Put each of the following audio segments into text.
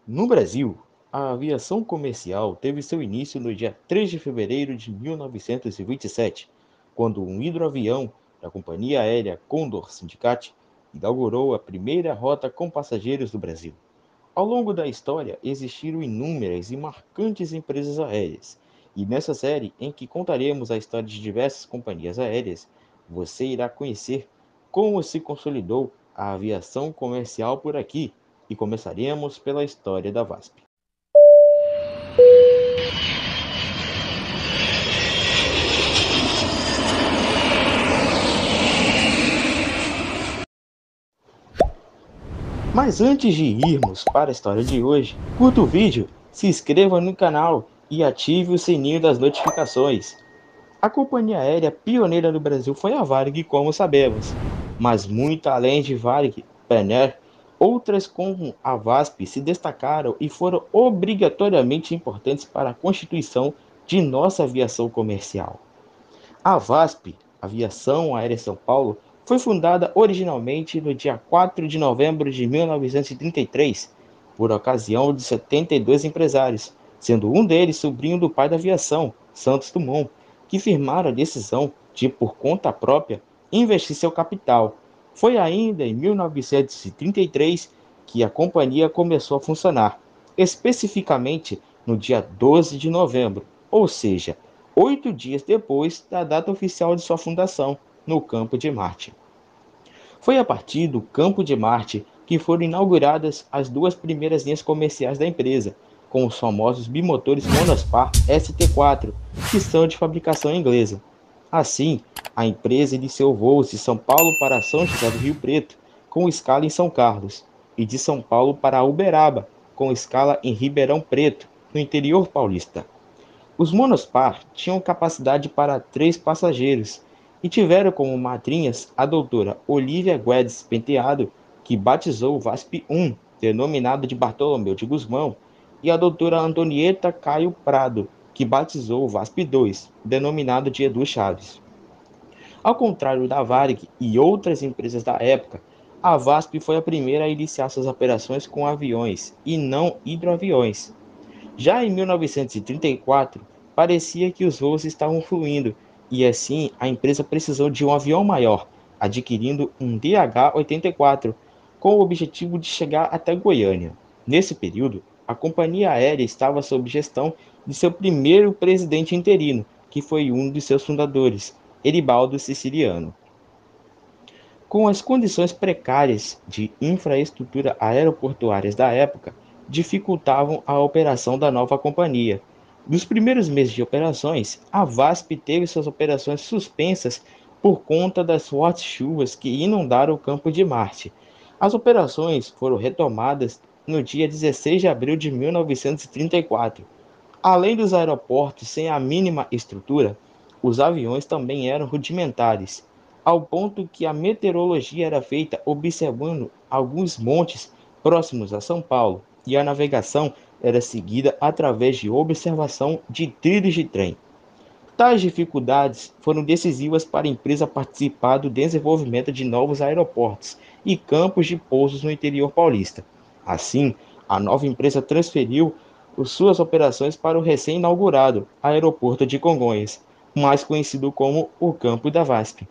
No Brasil, a aviação comercial teve seu início no dia 3 de fevereiro de 1927, quando um hidroavião da companhia aérea Condor Syndicate inaugurou a primeira rota com passageiros do Brasil. Ao longo da história, existiram inúmeras e marcantes empresas aéreas, e nessa série, em que contaremos a história de diversas companhias aéreas, você irá conhecer como se consolidou a aviação comercial por aqui, e começaremos pela história da VASP. Mas antes de irmos para a história de hoje, curta o vídeo, se inscreva no canal e ative o sininho das notificações. A companhia aérea pioneira no Brasil foi a Varig, como sabemos, mas muito além de Varig, Penair, outras como a VASP se destacaram e foram obrigatoriamente importantes para a constituição de nossa aviação comercial. A VASP, Aviação Aérea São Paulo, foi fundada originalmente no dia 4 de novembro de 1933, por ocasião de 72 empresários, sendo um deles sobrinho do pai da aviação, Santos Dumont, que firmaram a decisão de, por conta própria, investir seu capital. Foi ainda em 1933 que a companhia começou a funcionar, especificamente no dia 12 de novembro, ou seja, 8 dias depois da data oficial de sua fundação, no Campo de Marte. Foi a partir do Campo de Marte que foram inauguradas as duas primeiras linhas comerciais da empresa, com os famosos bimotores Monospar ST4, que são de fabricação inglesa. Assim, a empresa iniciou voos de São Paulo para São José do Rio Preto, com escala em São Carlos, e de São Paulo para Uberaba, com escala em Ribeirão Preto, no interior paulista. Os Monospar tinham capacidade para 3 passageiros e tiveram como madrinhas a doutora Olívia Guedes Penteado, que batizou o VASP-1, denominado de Bartolomeu de Gusmão, e a doutora Antonieta Caio Prado, que batizou o VASP-2, denominado de Edu Chaves. Ao contrário da Varig e outras empresas da época, a VASP foi a primeira a iniciar suas operações com aviões e não hidroaviões. Já em 1934, parecia que os voos estavam fluindo, e assim a empresa precisou de um avião maior, adquirindo um DH-84, com o objetivo de chegar até Goiânia. Nesse período, a companhia aérea estava sob gestão de seu primeiro presidente interino, que foi um de seus fundadores, Eribaldo Siciliano. Com as condições precárias de infraestrutura aeroportuárias da época, dificultavam a operação da nova companhia. Nos primeiros meses de operações, a VASP teve suas operações suspensas por conta das fortes chuvas que inundaram o Campo de Marte. As operações foram retomadas no dia 16 de abril de 1934. Além dos aeroportos sem a mínima estrutura, os aviões também eram rudimentares, ao ponto que a meteorologia era feita observando alguns montes próximos a São Paulo, e a navegação era seguida através de observação de trilhos de trem. Tais dificuldades foram decisivas para a empresa participar do desenvolvimento de novos aeroportos e campos de pousos no interior paulista. Assim, a nova empresa transferiu suas operações para o recém-inaugurado Aeroporto de Congonhas, mais conhecido como o Campo da VASP.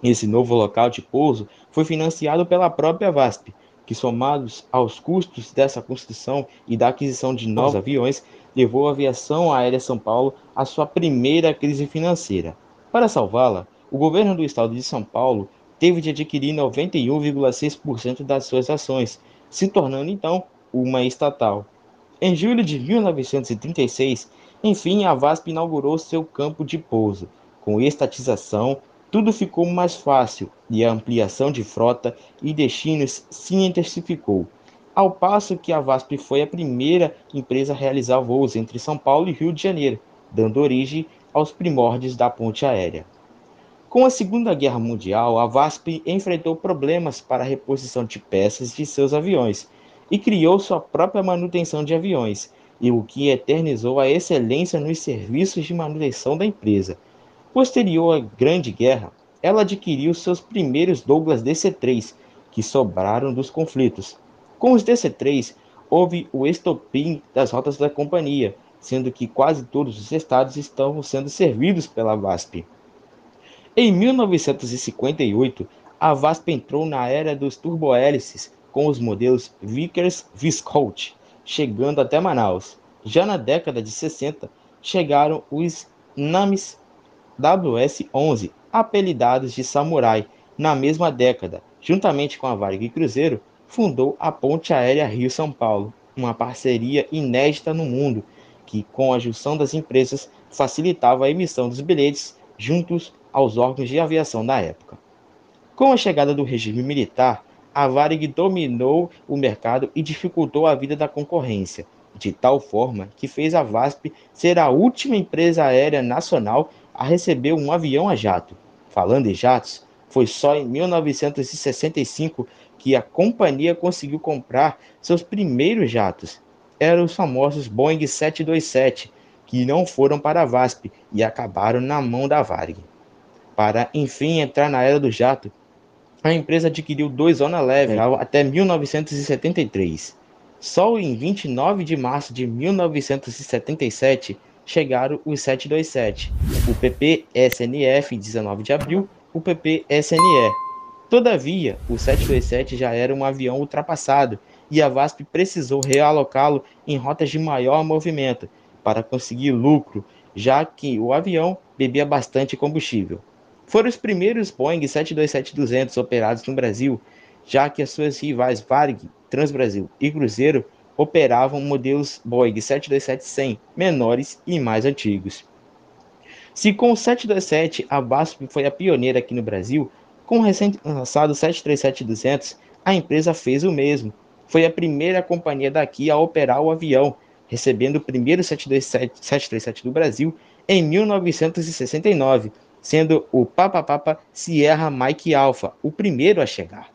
Esse novo local de pouso foi financiado pela própria VASP, que, somados aos custos dessa construção e da aquisição de novos aviões, levou a aviação aérea São Paulo à sua primeira crise financeira. Para salvá-la, o governo do estado de São Paulo teve de adquirir 91,6% das suas ações, se tornando então uma estatal. Em julho de 1936, enfim, a VASP inaugurou seu campo de pouso. Com estatização, tudo ficou mais fácil e a ampliação de frota e destinos se intensificou, ao passo que a VASP foi a primeira empresa a realizar voos entre São Paulo e Rio de Janeiro, dando origem aos primórdios da ponte aérea. Com a Segunda Guerra Mundial, a VASP enfrentou problemas para a reposição de peças de seus aviões e criou sua própria manutenção de aviões, e o que eternizou a excelência nos serviços de manutenção da empresa. Posterior à Grande Guerra, ela adquiriu seus primeiros Douglas DC-3, que sobraram dos conflitos. Com os DC-3, houve o estopim das rotas da companhia, sendo que quase todos os estados estavam sendo servidos pela VASP. Em 1958, a VASP entrou na era dos turbohélices com os modelos Vickers-Viscolt, chegando até Manaus. Já na década de 60, chegaram os Names WS-11, apelidados de Samurai. Na mesma década, juntamente com a Varig Cruzeiro, fundou a Ponte Aérea Rio-São Paulo, uma parceria inédita no mundo, que, com a junção das empresas, facilitava a emissão dos bilhetes juntos aos órgãos de aviação da época. Com a chegada do regime militar, a Varig dominou o mercado e dificultou a vida da concorrência, de tal forma que fez a VASP ser a última empresa aérea nacional a receber um avião a jato. Falando em jatos, foi só em 1965 que a companhia conseguiu comprar seus primeiros jatos. Eram os famosos Boeing 727, que não foram para a VASP e acabaram na mão da Varig. Para, enfim, entrar na era do jato, a empresa adquiriu 2 Zona Leve até 1973. Só em 29 de março de 1977 chegaram os 727, o PP-SNF em 19 de abril, o PP-SNE. Todavia, o 727 já era um avião ultrapassado e a VASP precisou realocá-lo em rotas de maior movimento para conseguir lucro, já que o avião bebia bastante combustível. Foram os primeiros Boeing 727-200 operados no Brasil, já que as suas rivais Varig, Transbrasil e Cruzeiro operavam modelos Boeing 727-100 menores e mais antigos. Se com o 727 a VASP foi a pioneira aqui no Brasil, com o recém-lançado 737-200, a empresa fez o mesmo. Foi a primeira companhia daqui a operar o avião, recebendo o primeiro 737 do Brasil em 1969, sendo o Papa Sierra Mike Alpha o primeiro a chegar.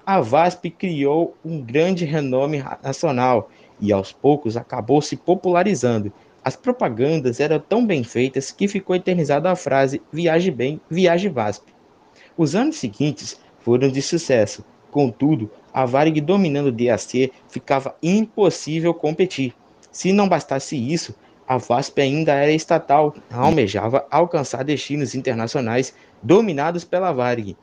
A VASP criou um grande renome nacional e aos poucos acabou se popularizando. As propagandas eram tão bem feitas que ficou eternizada a frase "Viaje bem, viaje VASP". Os anos seguintes foram de sucesso, contudo, a Varig dominando o DAC ficava impossível competir. Se não bastasse isso, a VASP ainda era estatal, almejava alcançar destinos internacionais dominados pela Varig.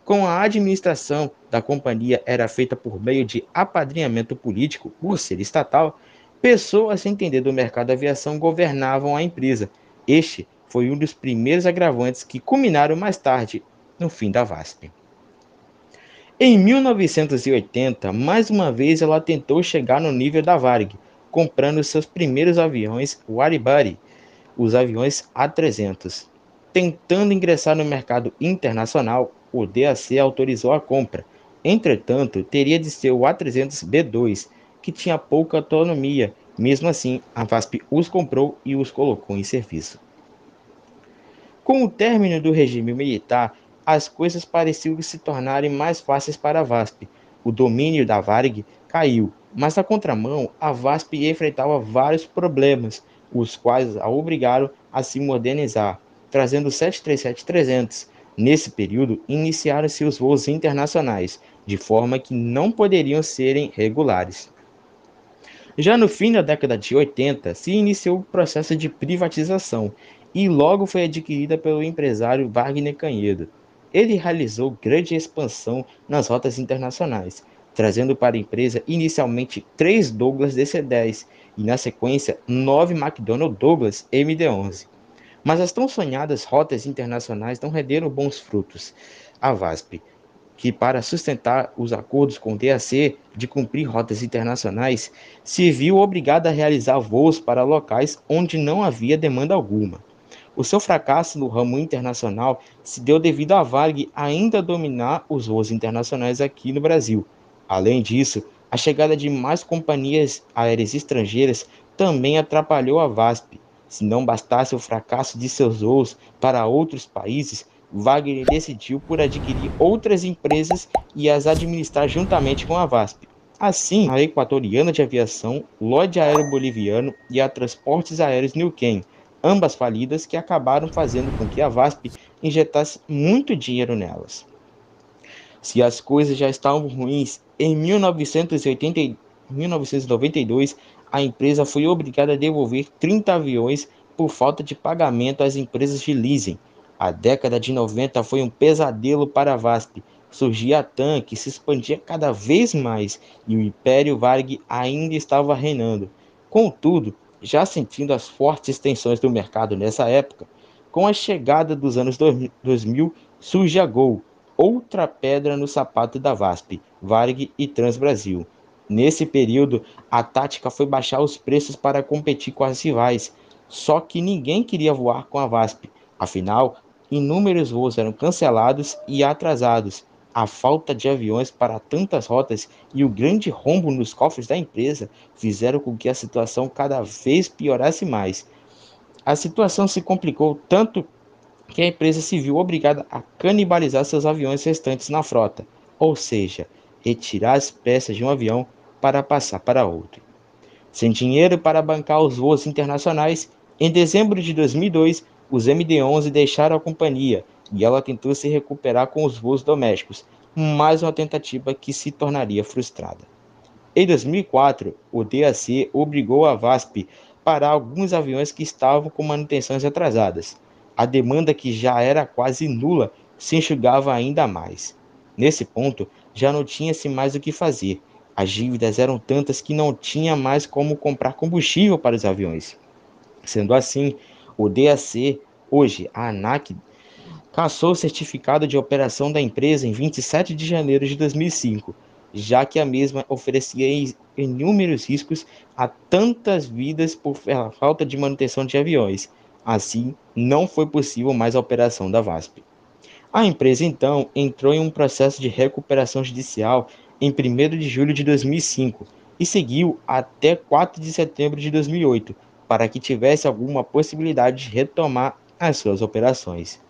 Com a administração da companhia era feita por meio de apadrinhamento político, por ser estatal, pessoas sem entender do mercado da aviação governavam a empresa. Este foi um dos primeiros agravantes que culminaram mais tarde no fim da VASP. Em 1980, mais uma vez ela tentou chegar no nível da Varig, comprando seus primeiros aviões Wide-body, os aviões A300. Tentando ingressar no mercado internacional, o DAC autorizou a compra. Entretanto, teria de ser o A300B2, que tinha pouca autonomia. Mesmo assim, a VASP os comprou e os colocou em serviço. Com o término do regime militar, as coisas pareciam se tornarem mais fáceis para a VASP. O domínio da Varig caiu, mas na contramão, a VASP enfrentava vários problemas, os quais a obrigaram a se modernizar, trazendo o 737-300. Nesse período, iniciaram-se os voos internacionais, de forma que não poderiam serem regulares. Já no fim da década de 80, se iniciou o processo de privatização e logo foi adquirida pelo empresário Wagner Canhedo. Ele realizou grande expansão nas rotas internacionais, trazendo para a empresa inicialmente 3 Douglas DC-10 e, na sequência, 9 McDonnell Douglas MD-11. Mas as tão sonhadas rotas internacionais não renderam bons frutos. A VASP, que para sustentar os acordos com o DAC de cumprir rotas internacionais, se viu obrigada a realizar voos para locais onde não havia demanda alguma. O seu fracasso no ramo internacional se deu devido à Varig ainda dominar os voos internacionais aqui no Brasil. Além disso, a chegada de mais companhias aéreas estrangeiras também atrapalhou a VASP. Se não bastasse o fracasso de seus voos para outros países, Wagner decidiu por adquirir outras empresas e as administrar juntamente com a VASP. Assim, a Equatoriana de Aviação, Lloyd Aero Boliviano e a Transportes Aéreos Neuquén, ambas falidas, que acabaram fazendo com que a VASP injetasse muito dinheiro nelas. Se as coisas já estavam ruins, em 1983 em 1992, a empresa foi obrigada a devolver 30 aviões por falta de pagamento às empresas de leasing. A década de 90 foi um pesadelo para a VASP. Surgia a TAM, que se expandia cada vez mais, e o Império Varig ainda estava reinando. Contudo, já sentindo as fortes tensões do mercado nessa época, com a chegada dos anos 2000, surge a Gol, outra pedra no sapato da VASP, Varig e Transbrasil. Nesse período, a tática foi baixar os preços para competir com as rivais, só que ninguém queria voar com a VASP, afinal, inúmeros voos eram cancelados e atrasados. A falta de aviões para tantas rotas e o grande rombo nos cofres da empresa fizeram com que a situação cada vez piorasse mais. A situação se complicou tanto que a empresa se viu obrigada a canibalizar seus aviões restantes na frota, ou seja, retirar as peças de um avião para passar para outro. Sem dinheiro para bancar os voos internacionais, em dezembro de 2002, os MD-11 deixaram a companhia e ela tentou se recuperar com os voos domésticos, mais uma tentativa que se tornaria frustrada. Em 2004, o DAC obrigou a VASP a parar alguns aviões que estavam com manutenções atrasadas. A demanda, que já era quase nula, se enxugava ainda mais. Nesse ponto, já não tinha-se mais o que fazer. As dívidas eram tantas que não tinha mais como comprar combustível para os aviões. Sendo assim, o DAC, hoje a ANAC, cassou o certificado de operação da empresa em 27 de janeiro de 2005, já que a mesma oferecia inúmeros riscos a tantas vidas por falta de manutenção de aviões. Assim, não foi possível mais a operação da VASP. A empresa, então, entrou em um processo de recuperação judicial em 1º de julho de 2005 e seguiu até 4 de setembro de 2008, para que tivesse alguma possibilidade de retomar as suas operações.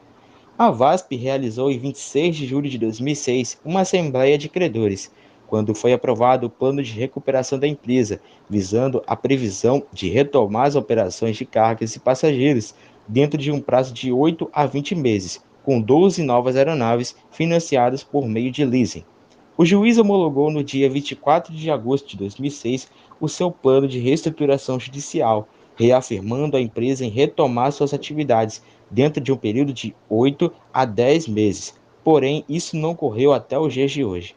A VASP realizou em 26 de julho de 2006 uma assembleia de credores, quando foi aprovado o plano de recuperação da empresa, visando a previsão de retomar as operações de cargas e passageiros dentro de um prazo de 8 a 20 meses, com 12 novas aeronaves financiadas por meio de leasing. O juiz homologou no dia 24 de agosto de 2006 o seu plano de reestruturação judicial, reafirmando a empresa em retomar suas atividades dentro de um período de 8 a 10 meses. Porém, isso não ocorreu até os dias de hoje.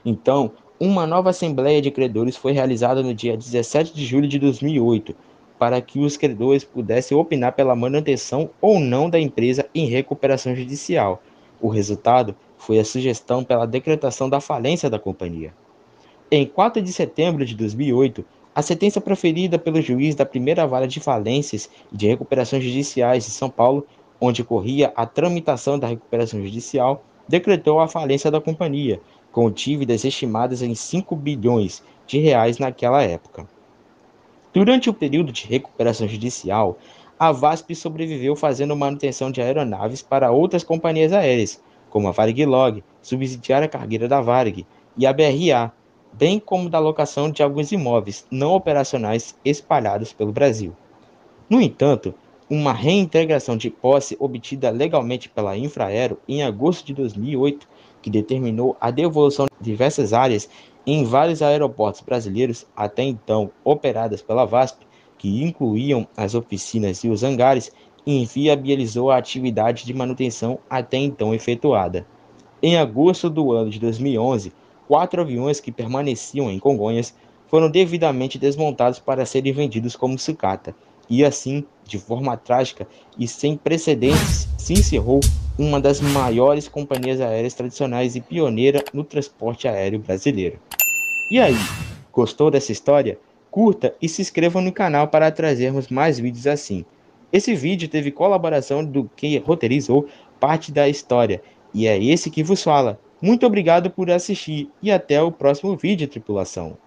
Então, uma nova Assembleia de Credores foi realizada no dia 17 de julho de 2008, para que os credores pudessem opinar pela manutenção ou não da empresa em recuperação judicial. O resultado foi a sugestão pela decretação da falência da companhia. Em 4 de setembro de 2008, a sentença proferida pelo juiz da primeira vara de falências e de recuperações judiciais de São Paulo, onde corria a tramitação da recuperação judicial, decretou a falência da companhia, com dívidas estimadas em 5 bilhões de reais naquela época. Durante o período de recuperação judicial, a VASP sobreviveu fazendo manutenção de aeronaves para outras companhias aéreas, como a Varig Log, subsidiária cargueira da Varig, e a BRA, bem como da locação de alguns imóveis não operacionais espalhados pelo Brasil. No entanto, uma reintegração de posse obtida legalmente pela Infraero em agosto de 2008, que determinou a devolução de diversas áreas em vários aeroportos brasileiros até então operadas pela VASP, que incluíam as oficinas e os hangares, inviabilizou a atividade de manutenção até então efetuada. Em agosto do ano de 2011, 4 aviões que permaneciam em Congonhas foram devidamente desmontados para serem vendidos como sucata, e assim, de forma trágica e sem precedentes, se encerrou uma das maiores companhias aéreas tradicionais e pioneira no transporte aéreo brasileiro. E aí, gostou dessa história? Curta e se inscreva no canal para trazermos mais vídeos assim. Esse vídeo teve colaboração do que roteirizou parte da história, e é esse que vos fala. Muito obrigado por assistir e até o próximo vídeo, tripulação.